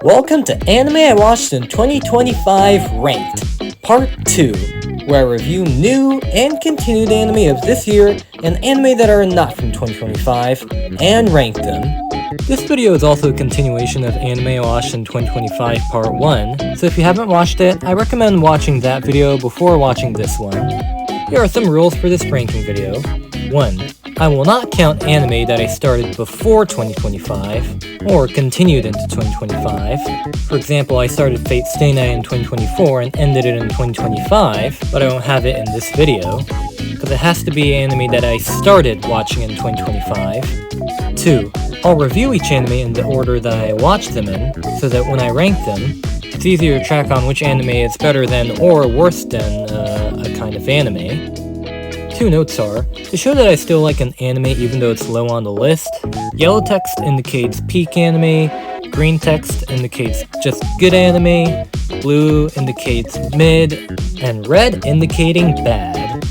Welcome to Anime I Watched in 2025 Ranked, Part 2, where I review new and continued anime of this year and anime that are not from 2025, and rank them. This video is also a continuation of Anime I Watched in 2025 Part 1, so if you haven't watched it, I recommend watching that video before watching this one. Here are some rules for this ranking video. 1. I will not count anime that I started before 2025, or continued into 2025. For example, I started Fate Stay Night in 2024 and ended it in 2025, but I won't have it in this video, because it has to be anime that I started watching in 2025. 2. I'll review each anime in the order that I watched them in, so that when I rank them, it's easier to track on which anime is better than or worse than a kind of anime. 2 notes are, to show that I still like an anime even though it's low on the list, yellow text indicates peak anime, green text indicates just good anime, blue indicates mid, and red indicating bad.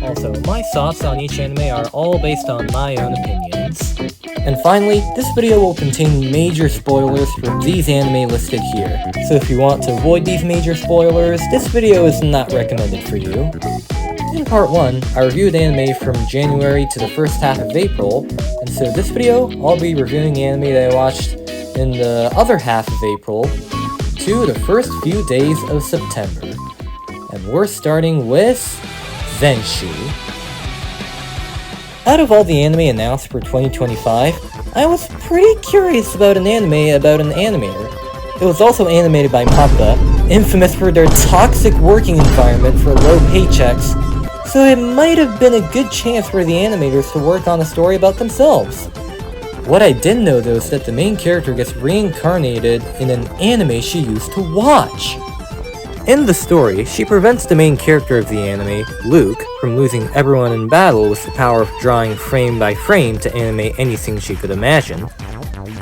Also, my thoughts on each anime are all based on my own opinions. And finally, this video will contain major spoilers for these anime listed here, so if you want to avoid these major spoilers, this video is not recommended for you. In part 1, I reviewed anime from January to the first half of April, and so this video, I'll be reviewing anime that I watched in the other half of April to the first few days of September. And we're starting with Zenshu. Out of all the anime announced for 2025, I was pretty curious about an anime about an animator. It was also animated by MAPPA, infamous for their toxic working environment for low paychecks, so it might have been a good chance for the animators to work on a story about themselves. What I didn't know though is that the main character gets reincarnated in an anime she used to watch. In the story, she prevents the main character of the anime, Luke, from losing everyone in battle with the power of drawing frame by frame to animate anything she could imagine.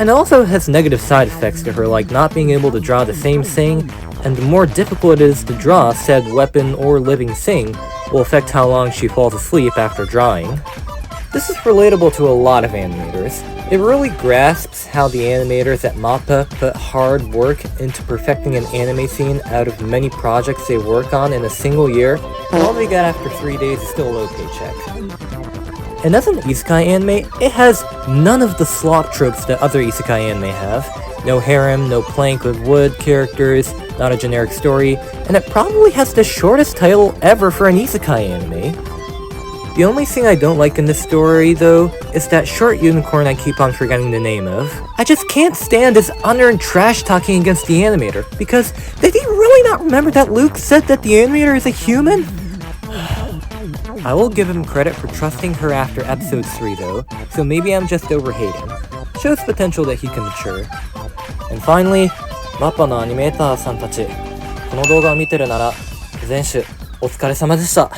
And also has negative side effects to her, like not being able to draw the same thing, and the more difficult it is to draw said weapon or living thing will affect how long she falls asleep after drawing. This is relatable to a lot of animators. It really grasps how the animators at MAPPA put hard work into perfecting an anime scene out of many projects they work on in a single year, and all they got after 3 days is still a low paycheck. And as an isekai anime, it has none of the slop tropes that other isekai anime have. No harem, no plank with wood characters, not a generic story, and it probably has the shortest title ever for an isekai anime. The only thing I don't like in this story, though, is that short unicorn I keep on forgetting the name of. I just can't stand his unearned trash talking against the animator, because did he really not remember that Luke said that the animator is a human? I will give him credit for trusting her after episode 3 though, so maybe I'm just overhating. Shows potential that he can mature. And finally, MAPPA のアニメーターさんたち、この動画を見てるなら、全種お疲れ様でした。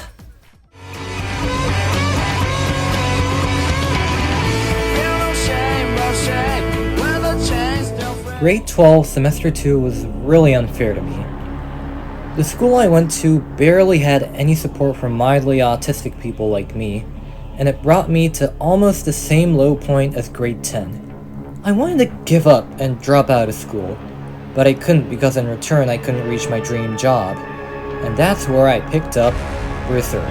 Grade 12 Semester 2 was really unfair to me. The school I went to barely had any support from mildly autistic people like me, and it brought me to almost the same low point as grade 10. I wanted to give up and drop out of school, but I couldn't because in return I couldn't reach my dream job, and that's where I picked up Berserk.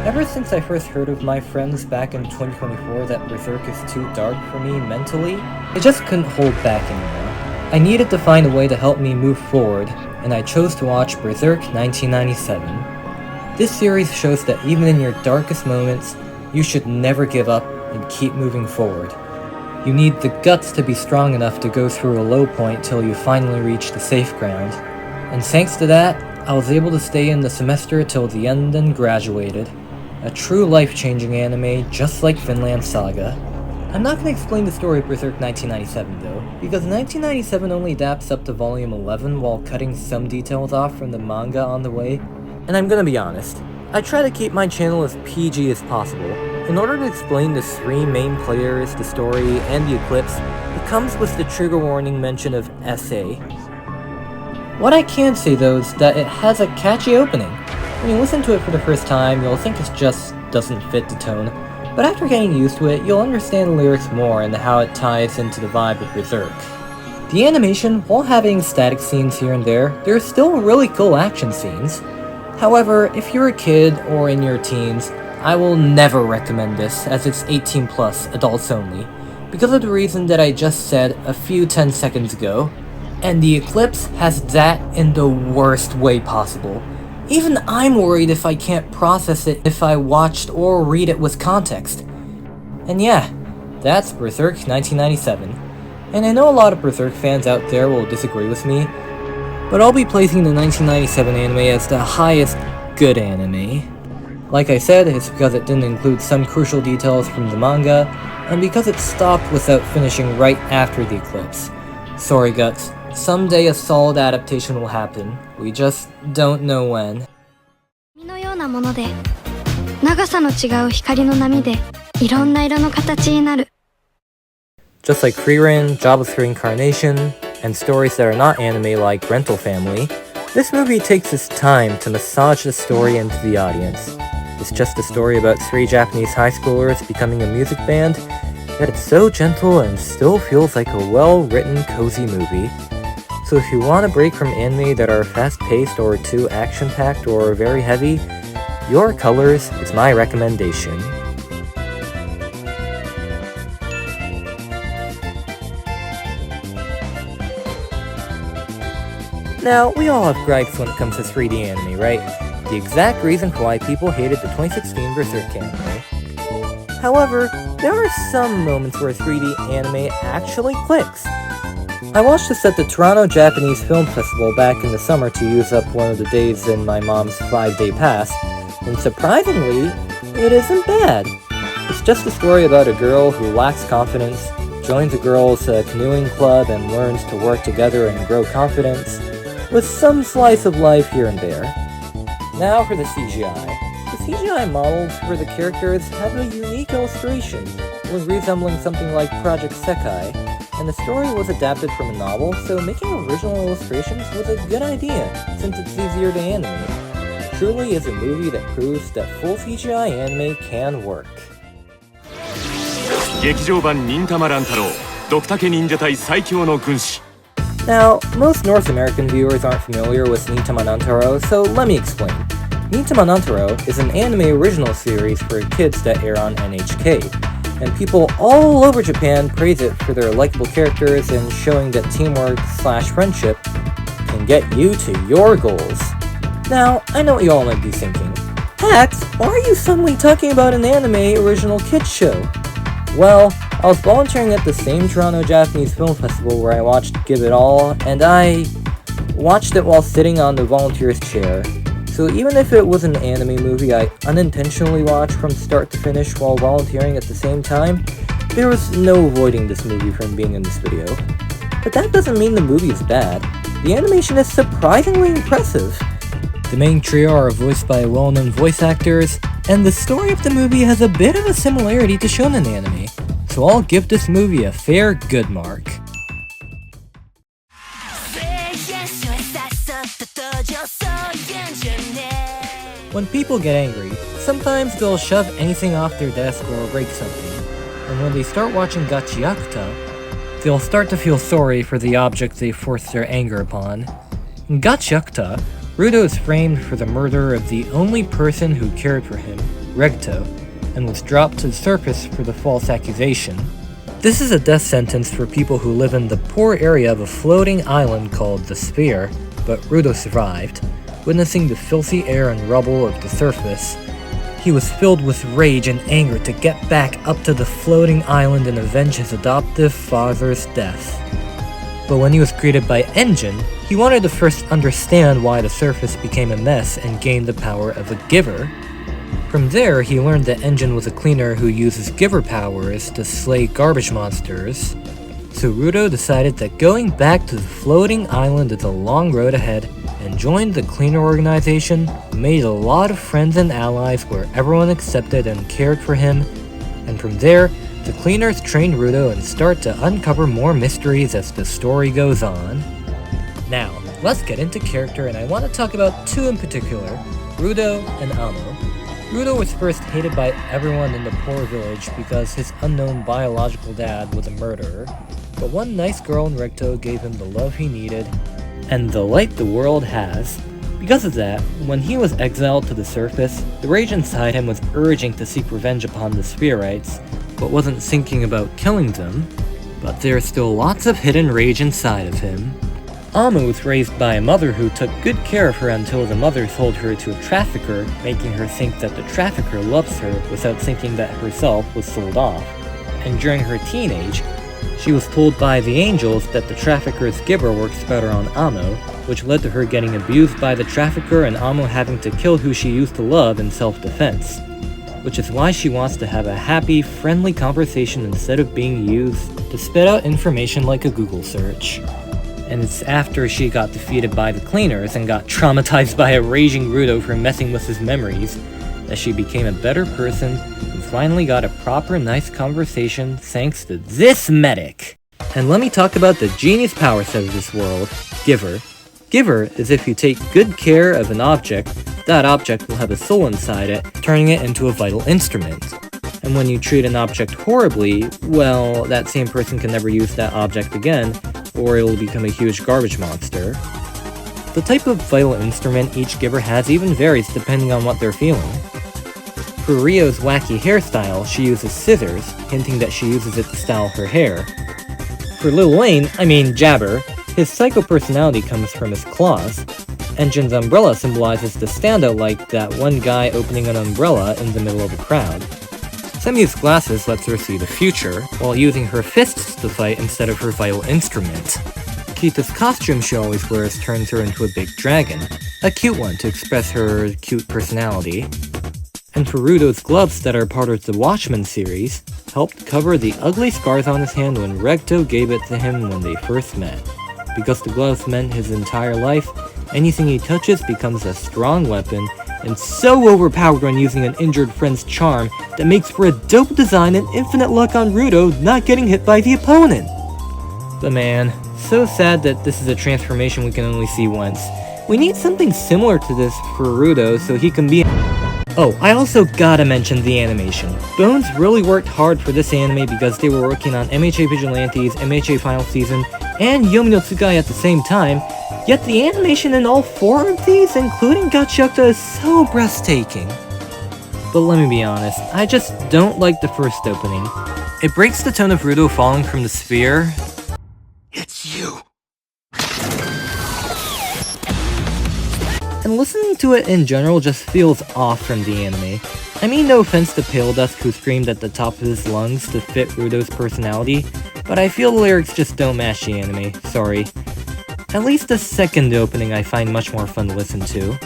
Ever since I first heard of my friends back in 2024 that Berserk is too dark for me mentally, I just couldn't hold back anymore. I needed to find a way to help me move forward, and I chose to watch Berserk 1997. This series shows that even in your darkest moments, you should never give up and keep moving forward. You need the guts to be strong enough to go through a low point till you finally reach the safe ground. And thanks to that, I was able to stay in the semester till the end and graduated. A true life-changing anime just like Vinland Saga. I'm not going to explain the story of Berserk 1997 though, because 1997 only adapts up to volume 11 while cutting some details off from the manga on the way. And I'm gonna be honest, I try to keep my channel as PG as possible. In order to explain the 3 main players, the story, and the eclipse, it comes with the trigger warning mention of SA. What I can say though is that it has a catchy opening. When you listen to it for the first time, you'll think it just doesn't fit the tone, but after getting used to it, you'll understand the lyrics more and how it ties into the vibe of Berserk. The animation, while having static scenes here and there, there are still really cool action scenes. However, if you're a kid or in your teens, I will never recommend this as it's 18 plus, adults only, because of the reason that I just said a few 10 seconds ago. And the Eclipse has that in the worst way possible. Even I'm worried if I can't process it if I watched or read it with context. And yeah, that's Berserk 1997. And I know a lot of Berserk fans out there will disagree with me, but I'll be placing the 1997 anime as the highest good anime. Like I said, it's because it didn't include some crucial details from the manga, and because it stopped without finishing right after the Eclipse. Sorry Guts, someday a solid adaptation will happen, we just don't know when. Just like Frieren, Jobless Reincarnation, and stories that are not anime like Rental Family, this movie takes its time to massage the story into the audience. It's just a story about 3 Japanese high schoolers becoming a music band, yet it's so gentle and still feels like a well-written, cozy movie. So if you want a break from anime that are fast-paced or too action-packed or very heavy, Your Colors is my recommendation. Now, we all have gripes when it comes to 3D anime, right? The exact reason for why people hated the 2016 Berserk anime. However, there are some moments where 3D anime actually clicks. I watched this at the Toronto Japanese Film Festival back in the summer to use up one of the days in my mom's 5-day pass, and surprisingly, it isn't bad. It's just a story about a girl who lacks confidence, joins a girls' canoeing club and learns to work together and grow confidence, with some slice of life here and there. Now for the CGI. The CGI models for the characters have a unique illustration, was resembling something like Project Sekai, and the story was adapted from a novel, so making original illustrations was a good idea, since it's easier to animate. Truly is a movie that proves that full CGI anime can work. 劇場版忍たま乱太郎ドクタケ忍者隊最強の軍師 Now, most North American viewers aren't familiar with Nintama Nantaro, so let me explain. Nintama Nantaro is an anime original series for kids that air on NHK, and people all over Japan praise it for their likable characters and showing that teamwork/friendship can get you to your goals. Now, I know what you all might be thinking. Pax, why are you suddenly talking about an anime original kids show? Well, I was volunteering at the same Toronto Japanese Film Festival where I watched Give It All, and I watched it while sitting on the volunteer's chair. So even if it was an anime movie I unintentionally watched from start to finish while volunteering at the same time, there was no avoiding this movie from being in this video. But that doesn't mean the movie is bad. The animation is surprisingly impressive. The main trio are voiced by well-known voice actors, and the story of the movie has a bit of a similarity to shonen anime, so I'll give this movie a fair good mark. When people get angry, sometimes they'll shove anything off their desk or break something, and when they start watching Gachiakuta, they'll start to feel sorry for the object they forced their anger upon. In Gachiakuta, Rudo is framed for the murder of the only person who cared for him, Regto, and was dropped to the surface for the false accusation. This is a death sentence for people who live in the poor area of a floating island called the Sphere, but Rudo survived. Witnessing the filthy air and rubble of the surface, he was filled with rage and anger to get back up to the floating island and avenge his adoptive father's death. But when he was greeted by Engine, he wanted to first understand why the surface became a mess and gained the power of a giver. From there, he learned that Engine was a cleaner who uses giver powers to slay garbage monsters. So Rudo decided that going back to the floating island is a long road ahead, and joined the cleaner organization, made a lot of friends and allies where everyone accepted and cared for him, and from there, the cleaners train Rudo and start to uncover more mysteries as the story goes on. Now, let's get into character, and I want to talk about two in particular, Rudo and Amo. Rudo was first hated by everyone in the poor village because his unknown biological dad was a murderer. but one nice girl in Recto gave him the love he needed, and the light the world has. Because of that, when he was exiled to the surface, the rage inside him was urging to seek revenge upon the Spherites, but wasn't thinking about killing them. But there's still lots of hidden rage inside of him. Amma was raised by a mother who took good care of her until the mother sold her to a trafficker, making her think that the trafficker loves her without thinking that herself was sold off. And during her teenage, she was told by the angels that the trafficker's giver works better on Amo, which led to her getting abused by the trafficker and Amo having to kill who she used to love in self-defense. Which is why she wants to have a happy, friendly conversation instead of being used to spit out information like a Google search. And it's after she got defeated by the cleaners and got traumatized by a raging Rudo for messing with his memories that she became a better person and finally got a proper nice conversation thanks to this medic. And let me talk about the genius power set of this world, Giver. Giver is if you take good care of an object, that object will have a soul inside it, turning it into a vital instrument. And when you treat an object horribly, well, that same person can never use that object again, or it will become a huge garbage monster. The type of vital instrument each giver has even varies depending on what they're feeling. For Rio's wacky hairstyle, she uses scissors, hinting that she uses it to style her hair. For Lil Wayne, Jabber, his psycho personality comes from his claws. Engine's umbrella symbolizes the standout like that one guy opening an umbrella in the middle of a crowd. Semi's glasses lets her see the future, while using her fists to fight instead of her vital instrument. Kita's costume she always wears turns her into a big dragon, a cute one to express her cute personality. And for Rudo's gloves that are part of the Watchmen series, helped cover the ugly scars on his hand when Recto gave it to him when they first met. Because the gloves meant his entire life, anything he touches becomes a strong weapon, and so overpowered when using an injured friend's charm that makes for a dope design and infinite luck on Rudo not getting hit by the opponent. But man, so sad that this is a transformation we can only see once. We need something similar to this for Rudo so he can be— Oh, I also gotta mention the animation. Bones really worked hard for this anime because they were working on MHA Vigilantes, MHA Final Season, and Yomi no Tsugai at the same time, yet the animation in all four of these, including Gachiakuta, is so breathtaking. But let me be honest, I just don't like the first opening. It breaks the tone of Rudo falling from the sphere. It's you. And listening to it in general just feels off from the anime. No offense to Pale Dusk who screamed at the top of his lungs to fit Rudo's personality, but I feel the lyrics just don't match the anime, sorry. At least the second opening I find much more fun to listen to.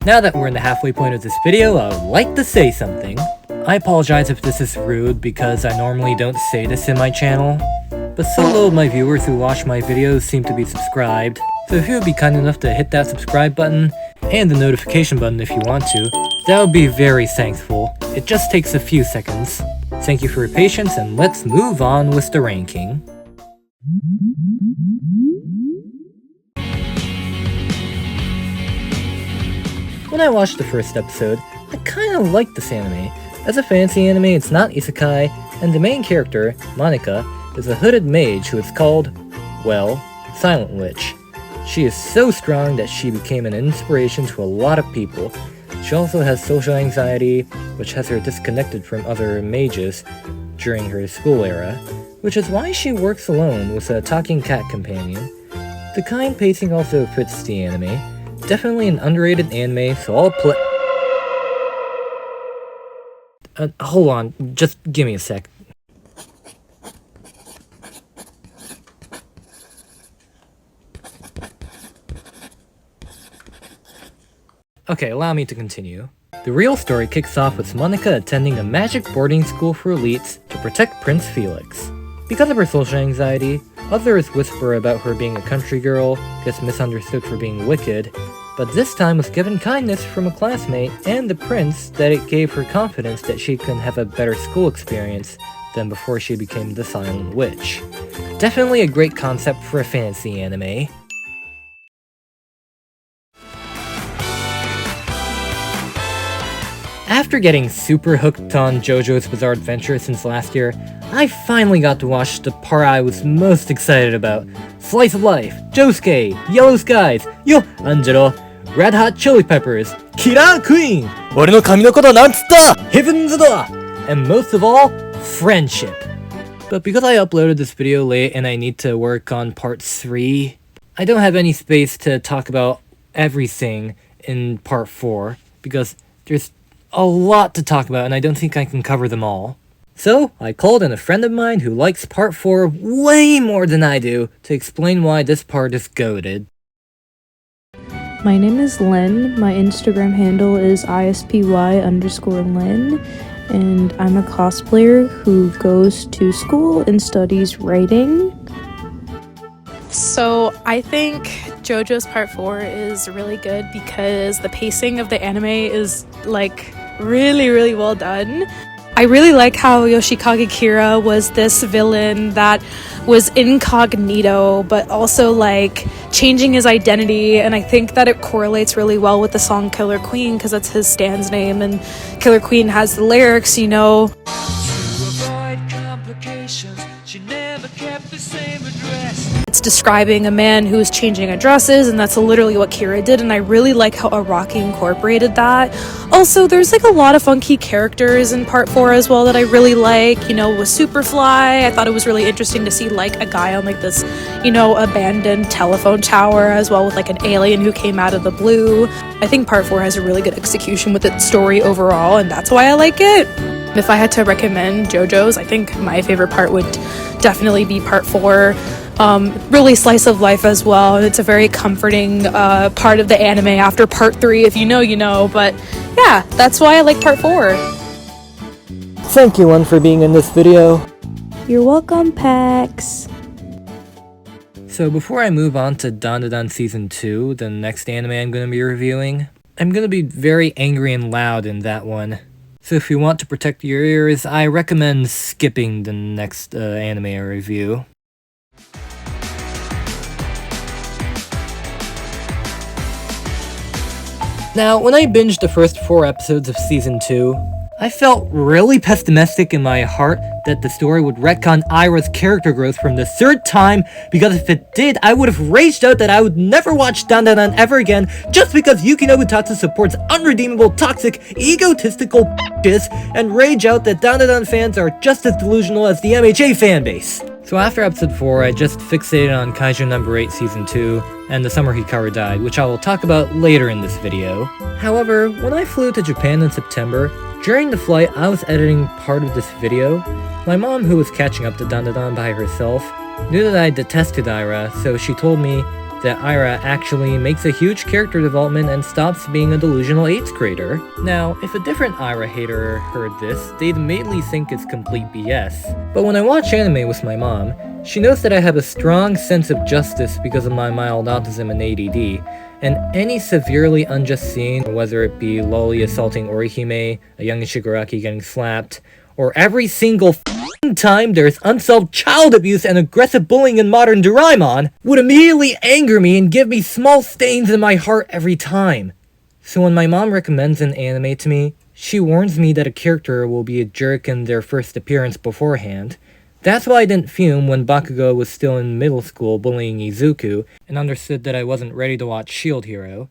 Now that we're in the halfway point of this video, I would like to say something. I apologize if this is rude because I normally don't say this in my channel, but several of my viewers who watch my videos seem to be subscribed, so if you would be kind enough to hit that subscribe button, and the notification button if you want to, that would be very thankful. It just takes a few seconds. Thank you for your patience, and let's move on with the ranking. When I watched the first episode, I kinda liked this anime. As a fantasy anime, it's not isekai, and the main character, Monika, is a hooded mage who is called, well, Silent Witch. She is so strong that she became an inspiration to a lot of people. She also has social anxiety, which has her disconnected from other mages during her school era, which is why she works alone with a talking cat companion. The kind pacing also fits the anime. Definitely an underrated anime, so I'll play— hold on, just give me a sec. Okay, allow me to continue. The real story kicks off with Monika attending a magic boarding school for elites to protect Prince Felix. Because of her social anxiety, others whisper about her being a country girl, gets misunderstood for being wicked, but this time was given kindness from a classmate and the prince that it gave her confidence that she can have a better school experience than before she became the Silent Witch. Definitely a great concept for a fantasy anime. After getting super hooked on JoJo's Bizarre Adventure since last year, I finally got to watch the part I was most excited about. Slice of Life, Josuke, Yellow Skies, Yo Anjiro, Red Hot Chili Peppers, Killer Queen, 俺の髪のことなんつった Heaven's Door, and most of all, friendship. But because I uploaded this video late and I need to work on part 3, I don't have any space to talk about everything in part 4, because there's a lot to talk about and I don't think I can cover them all. So, I called in a friend of mine who likes part 4 way more than I do to explain why this part is goated. My name is Lynn. My Instagram handle is ISPY_Lynn, and I'm a cosplayer who goes to school and studies writing. So I think JoJo's Part 4 is really good because the pacing of the anime is like really well done. I really like how Yoshikage Kira was this villain that was incognito but also like changing his identity, and I think that it correlates really well with the song Killer Queen because that's his stand's name, and Killer Queen has the lyrics, you know. It's describing a man who is changing addresses, and that's literally what Kira did, and I really like how Araki incorporated that. Also, there's like a lot of funky characters in part 4 as well that I really like, you know, with Superfly. I thought it was really interesting to see like a guy on like this, you know, abandoned telephone tower, as well with like an alien who came out of the blue. I think part 4 has a really good execution with its story overall, and that's why I like it. If I had to recommend JoJo's, I think my favorite part would definitely be part 4. Really slice of life as well, and it's a very comforting part of the anime after part 3. If you know, you know, but yeah, that's why I like part 4. Thank you, Lynn, for being in this video. You're welcome, Pax. So before I move on to Dandadan Season 2, the next anime I'm going to be reviewing, I'm going to be very angry and loud in that one. So if you want to protect your ears, I recommend skipping the next anime I review. Now, when I binged the first 4 episodes of Season 2, I felt really pessimistic in my heart that the story would retcon Aira's character growth from the 3rd time, because if it did, I would have raged out that I would never watch Dandadan ever again just because Yuki Nobutatsu supports unredeemable, toxic, egotistical bitches, and rage out that Dandadan fans are just as delusional as the MHA fanbase. So after episode 4, I just fixated on Kaiju number 8 season 2, and the summer Hikaru died, which I will talk about later in this video. However, when I flew to Japan in September, during the flight I was editing part of this video, my mom, who was catching up to Dandadan by herself, knew that I detested Aira, so she told me that Aira actually makes a huge character development and stops being a delusional 8th grader. Now, if a different Aira hater heard this, they'd immediately think it's complete BS. But when I watch anime with my mom, she knows that I have a strong sense of justice because of my mild autism and ADD, and any severely unjust scene, whether it be Loli assaulting Orihime, a young Shigaraki getting slapped, or every single time there's unsolved child abuse and aggressive bullying in modern Doraemon, would immediately anger me and give me small stains in my heart every time. So when my mom recommends an anime to me, she warns me that a character will be a jerk in their first appearance beforehand. That's why I didn't fume when Bakugo was still in middle school bullying Izuku, and understood that I wasn't ready to watch Shield Hero.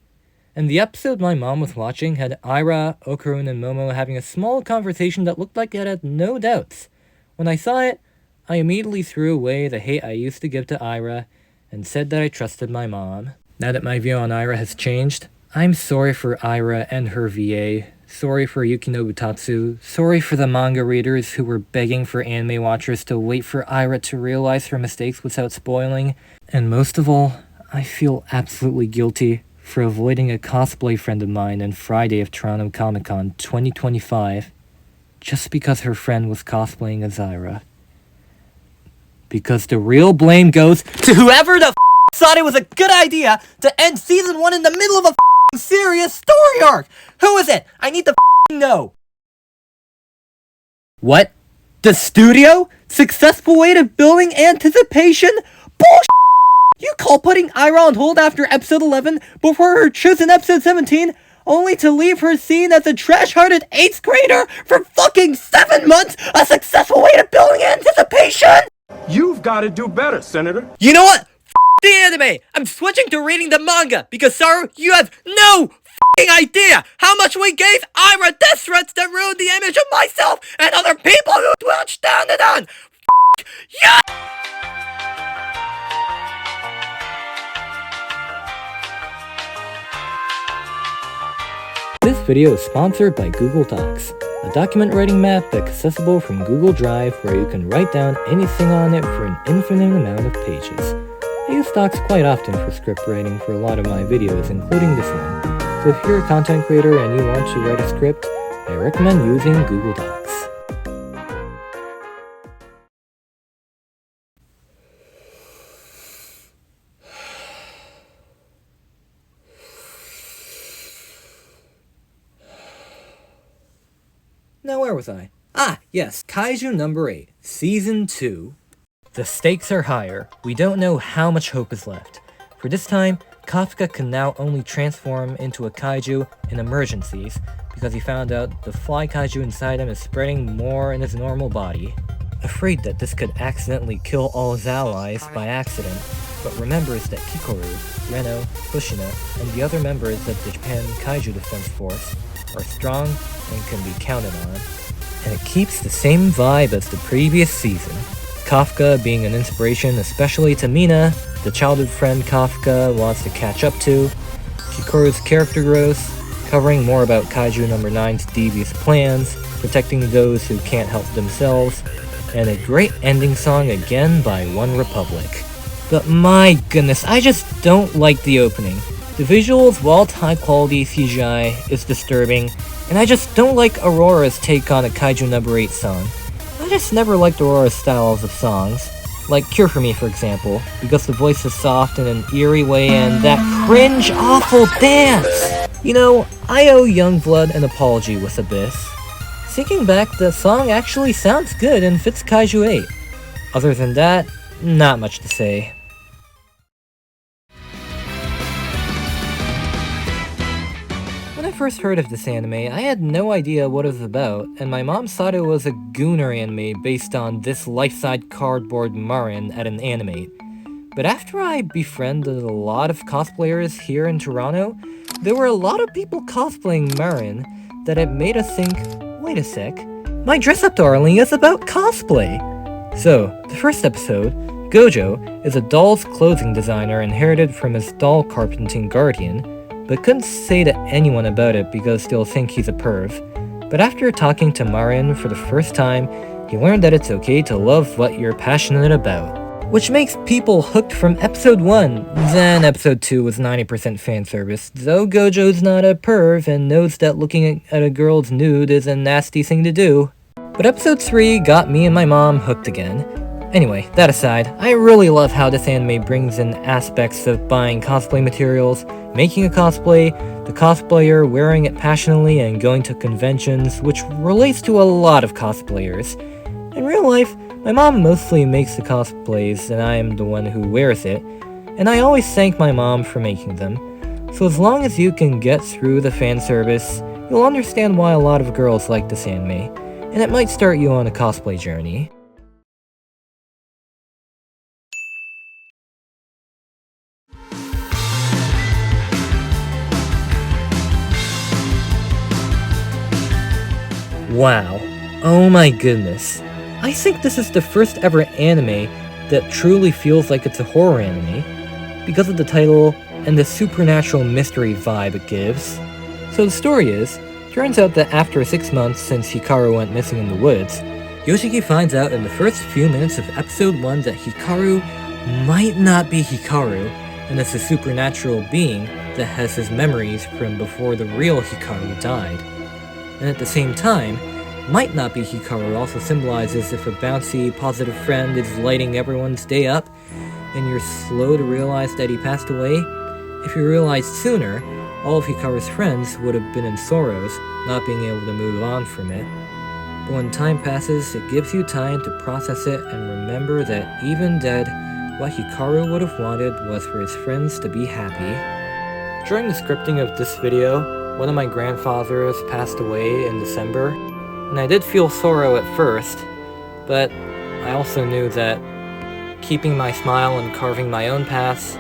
And the episode my mom was watching had Aira, Okarun, and Momo having a small conversation that looked like it had no doubts. When I saw it, I immediately threw away the hate I used to give to Aira, and said that I trusted my mom. Now that my view on Aira has changed, I'm sorry for Aira and her VA, sorry for Yuki Nobutatsu, sorry for the manga readers who were begging for anime watchers to wait for Aira to realize her mistakes without spoiling, and most of all, I feel absolutely guilty for avoiding a cosplay friend of mine on Friday of Toronto Comic Con 2025, just because her friend was cosplaying as Aira. Because the real blame goes to whoever the thought it was a good idea to end season 1 in the middle of a serious story arc! Who is it? I need to know! What? The studio? Successful way of building anticipation? Bullshit! You call putting Aira on hold after episode 11 before her chosen episode 17 only to leave her scene as a trash-hearted 8th grader for fucking 7 months, a successful way to building anticipation? You've got to do better, Senator. You know what? The anime! I'm switching to reading the manga, because Saru, you have no f***ing idea how much we gave Ira death threats that ruined the image of myself and other people who watch Dandadan! F*** yeah! This video is sponsored by Google Docs, a document writing map that's accessible from Google Drive where you can write down anything on it for an infinite amount of pages. I use Docs quite often for script writing for a lot of my videos, including this one, so if you're a content creator and you want to write a script, I recommend using Google Docs. Now where was I? Ah, yes, Kaiju number 8, Season 2. The stakes are higher. We don't know how much hope is left. For this time, Kafka can now only transform into a kaiju in emergencies, because he found out the fly kaiju inside him is spreading more in his normal body. Afraid that this could accidentally kill all his allies by accident, but remembers that Hikaru, Reno, Kushina, and the other members of the Japan Kaiju Defense Force are strong and can be counted on. And it keeps the same vibe as the previous season. Kafka being an inspiration especially to Mina, the childhood friend Kafka wants to catch up to, Hikaru's character growth, covering more about Kaiju number 9's devious plans, protecting those who can't help themselves, and a great ending song again by One Republic. But my goodness, I just don't like the opening. The visuals, while high quality CGI, is disturbing, and I just don't like Aurora's take on a Kaiju number 8 song. I just never liked Aurora's styles of songs, like Cure For Me for example, because the voice is soft in an eerie way and that cringe awful dance! You know, I owe Youngblood an apology with Abyss. Thinking back, the song actually sounds good and fits Kaiju 8. Other than that, not much to say. When I first heard of this anime, I had no idea what it was about, and my mom thought it was a Gooner anime based on this life-size cardboard Marin at an animate. But after I befriended a lot of cosplayers here in Toronto, there were a lot of people cosplaying Marin that it made us think, wait a sec, my dress-up darling is about cosplay! So, the first episode, Gojo is a doll's clothing designer inherited from his doll carpenting guardian, but couldn't say to anyone about it because they'll think he's a perv. But after talking to Marin for the first time, he learned that it's okay to love what you're passionate about. Which makes people hooked from episode 1, then episode 2 was 90% fanservice, though Gojo's not a perv and knows that looking at a girl's nude is a nasty thing to do. But episode 3 got me and my mom hooked again. Anyway, that aside, I really love how this anime brings in aspects of buying cosplay materials, making a cosplay, the cosplayer wearing it passionately and going to conventions, which relates to a lot of cosplayers. In real life, my mom mostly makes the cosplays and I am the one who wears it, and I always thank my mom for making them. So as long as you can get through the fan service, you'll understand why a lot of girls like this anime, and it might start you on a cosplay journey. Wow. Oh my goodness. I think this is the first ever anime that truly feels like it's a horror anime, because of the title and the supernatural mystery vibe it gives. So the story is, turns out that after 6 months since Hikaru went missing in the woods, Yoshiki finds out in the first few minutes of episode 1 that Hikaru might not be Hikaru, and it's a supernatural being that has his memories from before the real Hikaru died. And at the same time, might not be Hikaru also symbolizes if a bouncy, positive friend is lighting everyone's day up, and you're slow to realize that he passed away. If you realized sooner, all of Hikaru's friends would have been in sorrows, not being able to move on from it. But when time passes, it gives you time to process it and remember that even dead, what Hikaru would have wanted was for his friends to be happy. During the scripting of this video, one of my grandfathers passed away in December, and I did feel sorrow at first, but I also knew that keeping my smile and carving my own paths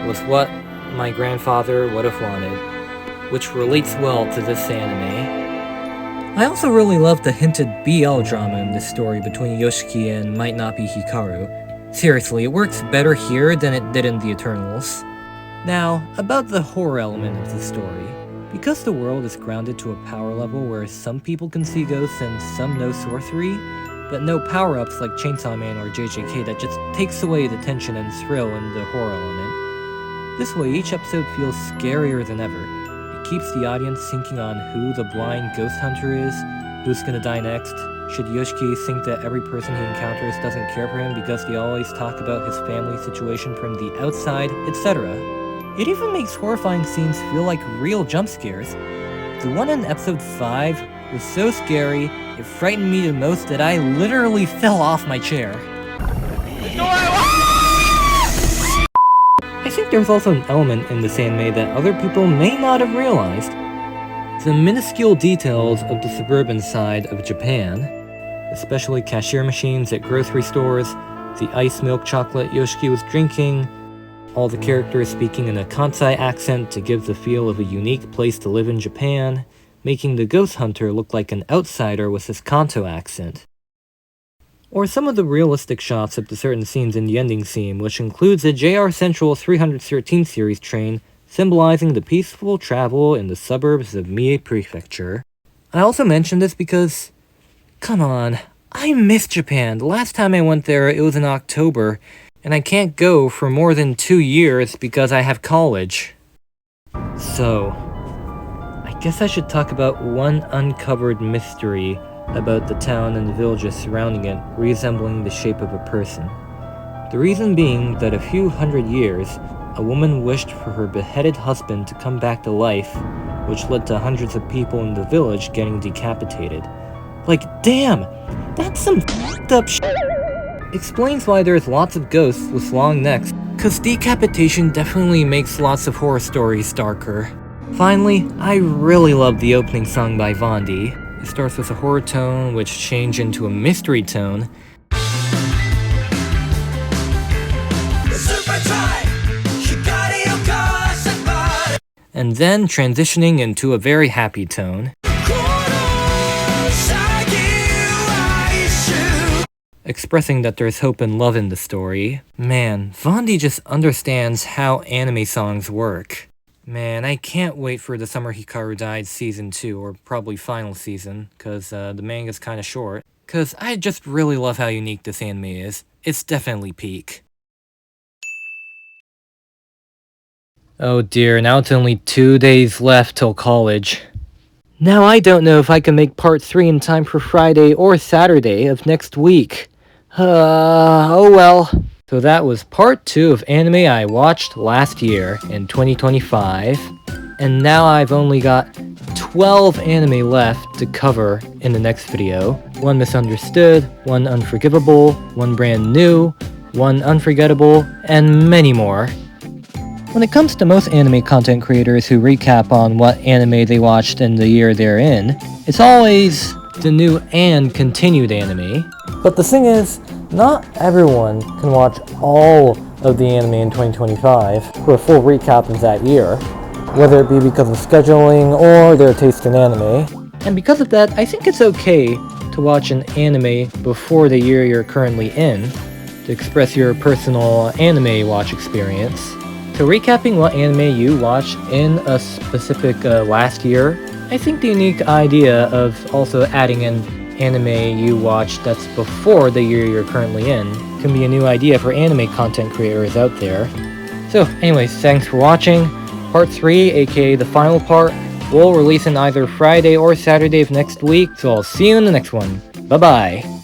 was what my grandfather would have wanted, which relates well to this anime. I also really love the hinted BL drama in this story between Yoshiki and Might Not Be Hikaru. Seriously, it works better here than it did in the Eternals. Now, about the horror element of the story. Because the world is grounded to a power level where some people can see ghosts and some know sorcery, but no power-ups like Chainsaw Man or JJK that just takes away the tension and thrill in the horror element. This way, each episode feels scarier than ever. It keeps the audience thinking on who the blind ghost hunter is, who's gonna die next, should Yoshiki think that every person he encounters doesn't care for him because they always talk about his family situation from the outside, etc. It even makes horrifying scenes feel like real jump scares. The one in episode 5 was so scary, it frightened me the most that I literally fell off my chair. I think there's also an element in this anime that other people may not have realized. The minuscule details of the suburban side of Japan, especially cashier machines at grocery stores, the ice milk chocolate Yoshiki was drinking, all the characters speaking in a Kansai accent to give the feel of a unique place to live in Japan, making the ghost hunter look like an outsider with his Kanto accent. Or some of the realistic shots of the certain scenes in the ending scene, which includes a JR Central 313 series train symbolizing the peaceful travel in the suburbs of Mie Prefecture. I also mention this because, come on, I miss Japan. The last time I went there, it was in October, and I can't go for more than 2 years because I have college. So, I guess I should talk about one uncovered mystery about the town and the villages surrounding it resembling the shape of a person. The reason being that a few hundred years, a woman wished for her beheaded husband to come back to life, which led to hundreds of people in the village getting decapitated. Like, damn! That's some f***ed up shit! Explains why there's lots of ghosts with long necks, cause decapitation definitely makes lots of horror stories darker. Finally, I really love the opening song by Vondi. It starts with a horror tone, which changes into a mystery tone, and then transitioning into a very happy tone, expressing that there's hope and love in the story. Man, Vondi just understands how anime songs work. Man, I can't wait for the Summer Hikaru Died Season 2, or probably final season, cause the manga's kinda short. Cause I just really love how unique this anime is. It's definitely peak. Oh dear, now it's only 2 days left till college. Now I don't know if I can make part 3 in time for Friday or Saturday of next week. Oh well. So that was part 2 of anime I watched last year in 2025. And now I've only got 12 anime left to cover in the next video. 1 misunderstood, 1 unforgivable, 1 brand new, 1 unforgettable, and many more. When it comes to most anime content creators who recap on what anime they watched in the year they're in, it's always the new and continued anime. But the thing is, not everyone can watch all of the anime in 2025 for a full recap of that year, whether it be because of scheduling or their taste in anime. And because of that, I think it's okay to watch an anime before the year you're currently in, to express your personal anime watch experience. So recapping what anime you watched in a specific last year, I think the unique idea of also adding in anime you watched that's before the year you're currently in can be a new idea for anime content creators out there. So anyways, thanks for watching. Part 3, aka the final part, will release in either Friday or Saturday of next week, so I'll see you in the next one. Bye bye!